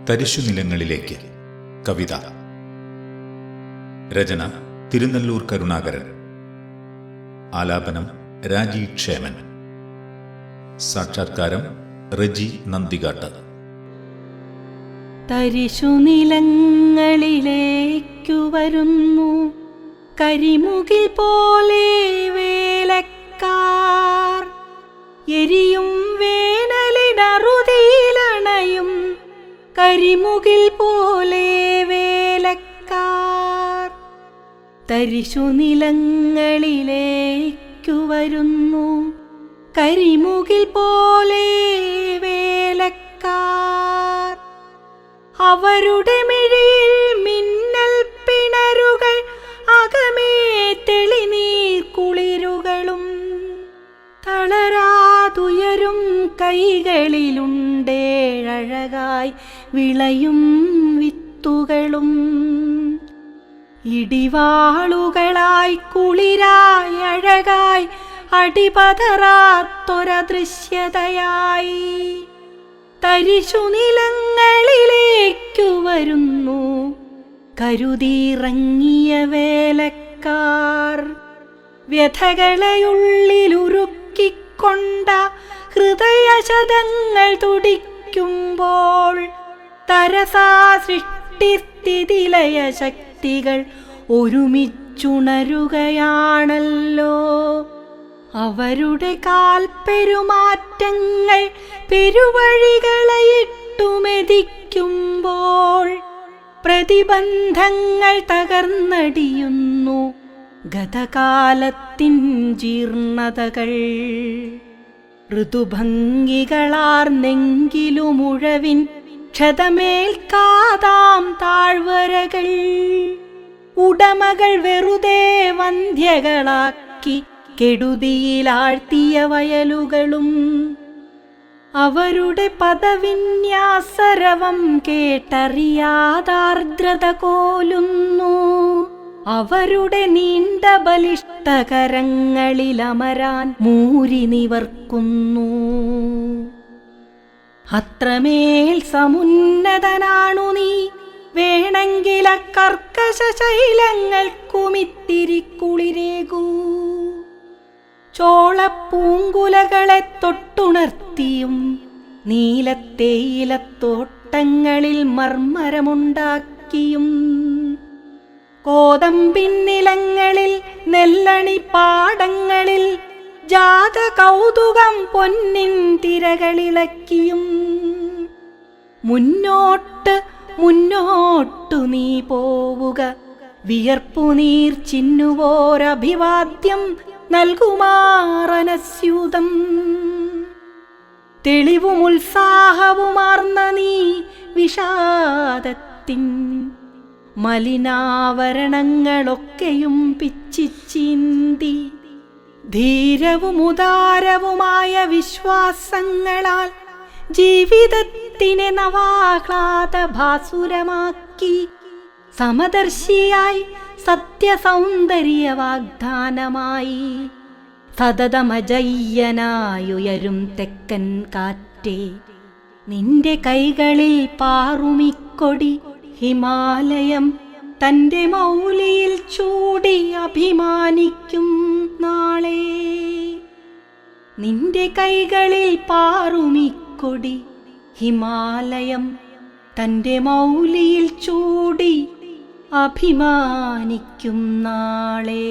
തരിശുനിലങ്ങളിലേക്ക്. കവിത. രചന തിരുനെല്ലൂർ കരുണാകരൻ. ആലാപനം രാജി ക്ഷേമൻ. സാക്ഷാത്കാരം റെജി നന്ദികാട്ട്. തരിശുനിലങ്ങളിലേക്കു വരുന്നു കരിമുകിൽ പോലെ വേലക്കാർ, എരിയും വേനലിനറുതിയിലണയും കരിമുകിൽ പോലെ വേലക്കാർ. തരിശുനിലങ്ങളിലേക്കു വരുന്നു കരിമുകിൽ പോലെ വേലക്കാർ. അവരുടെ മിഴിയിൽ മിന്നൽ പിണരുകൾ, അകമേ തെളിനീർ കുളിരുകളും, തളരാതുയരും കൈകളിലുണ്ടേഴകായി വിളയും വിത്തുകളും. ഇടിവാളുകളായി കുളിരായി അഴകായി അടിപതറാത്തൊരദൃശ്യതയായി തരിശുനിലങ്ങളിലേക്കു വരുന്നു കരുതിയിറങ്ങിയ വേലക്കാർ. വ്യഥകളെയുള്ളിലുരുക്കിക്കൊണ്ട ഹൃദയശതങ്ങൾ തുടിക്കുമ്പോൾ തരസാ സൃഷ്ടിസ്ഥിതിലയ ശക്തികൾ ഒരുമിച്ചുണരുകയാണല്ലോ. അവരുടെ കാൽപ്പെരുമാറ്റങ്ങൾ പെരുവഴികളെയിട്ടുമെതിക്കുമ്പോൾ പ്രതിബന്ധങ്ങൾ തകർന്നടിയുന്നു ഗതകാലത്തിൻ ജീർണതകൾ. ഋതുഭംഗികളാർന്നെങ്കിലുമുഴവിൻ ക്ഷതമേൽക്കാതാം താഴ്വരകൾ. ഉടമകൾ വെറുതെ വന്ധ്യകളാക്കി കെടുതിയിലാഴ്ത്തിയ വയലുകളും. അവരുടെ പദവിന്യാസരവം കേട്ടറിയാതാർദ്രത കോലുന്നു. അവരുടെ നീണ്ട ബലിഷ്ഠകരങ്ങളിലമരാൻ മൂരി നിവർക്കുന്നു. അത്രമേൽ സമുന്നതനാണു നീ, വേണമെങ്കില കർക്കശ ശൈലങ്ങൾക്കുമിത്തിരി കുളിരേകൂ. ചോളപ്പൂങ്കുലകളെ തൊട്ടുണർത്തിയും നീലത്തേയിലത്തോട്ടങ്ങളിൽ മർമ്മരമുണ്ടാക്കിയും കോതമ്പിന്നിലങ്ങളിൽ നെല്ലണി പാടങ്ങളിൽ ജാത കൗതുകം പൊന്നിൻ തിരകളിളക്കിയും മുന്നോട്ട് മുന്നോട്ടു നീ പോവുക, വിയർപ്പു നീർ ചിന്നുവോരഭിവാദ്യം നൽകുമാറനസ്യൂതം. തെളിവും ഉത്സാഹവുമാർന്ന നീ വിഷാദത്തിൻ മലിനാവരണങ്ങളൊക്കെയും പിച്ചിച്ചീന്തി ധീരവും ഉദാരവുമായ വിശ്വാസങ്ങളാൽ ജീവിതത്തിനെ നവാഹ്ലാദ ഭാസുരമാക്കി സമദർശിയായി സത്യസൗന്ദര്യ വാഗ്ദാനമായി സതതമജയ്യനായുയരും തെക്കൻ കാറ്റേ, നിന്റെ കൈകളിൽ പാറുമിക്കൊടി ഹിമാലയം തൻ്റെ മൗലിയിൽ ചൂടി അഭിമാനിക്കും നാളെ. നിന്റെ കൈകളിൽ പാറുമിക്കൊടി ഹിമാലയം തൻ്റെ മൗലിയിൽ ചൂടി അഭിമാനിക്കും നാളെ.